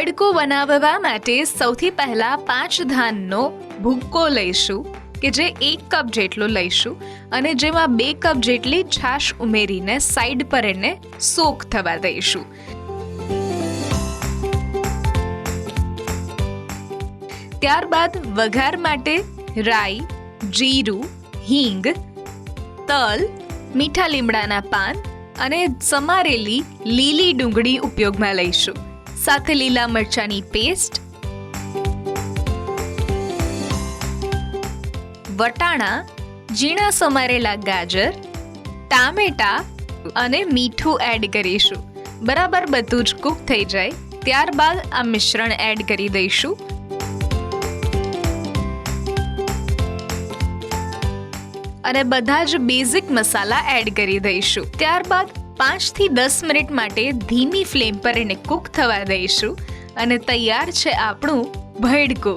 ભડકો બનાવવા માટે સૌથી પહેલા 5 ધાનનો ભૂક્કો લઈશું કે જે 1 કપ જેટલો લઈશું અને જેમાં 2 કપ જેટલી છાશ ઉમેરીને સાઈડ પર એને સોક થવા દઈશું. ત્યારબાદ વઘાર માટે રાઈ, જીરું, હિંગ, તલ, મીઠા લીમડાના પાન અને સમારેલી લીલી ડુંગળી ઉપયોગમાં લઈશું. સાથે લીલા મરચાની પેસ્ટ, વટાણા, ઝીણા સમારેલા ગાજર, ટામેટા અને મીઠું એડ કરીશું. બરાબર બધું જ કૂક થઈ જાય ત્યારબાદ આ મિશ્રણ એડ કરી દઈશું. અને બધા જ બેઝિક મસાલા એડ કરી દઈશું. ત્યારબાદ 5 થી 10 મિનિટ માટે ધીમી ફ્લેમ પર એને કૂક થવા દઈશું અને તૈયાર છે આપણું ભડકો.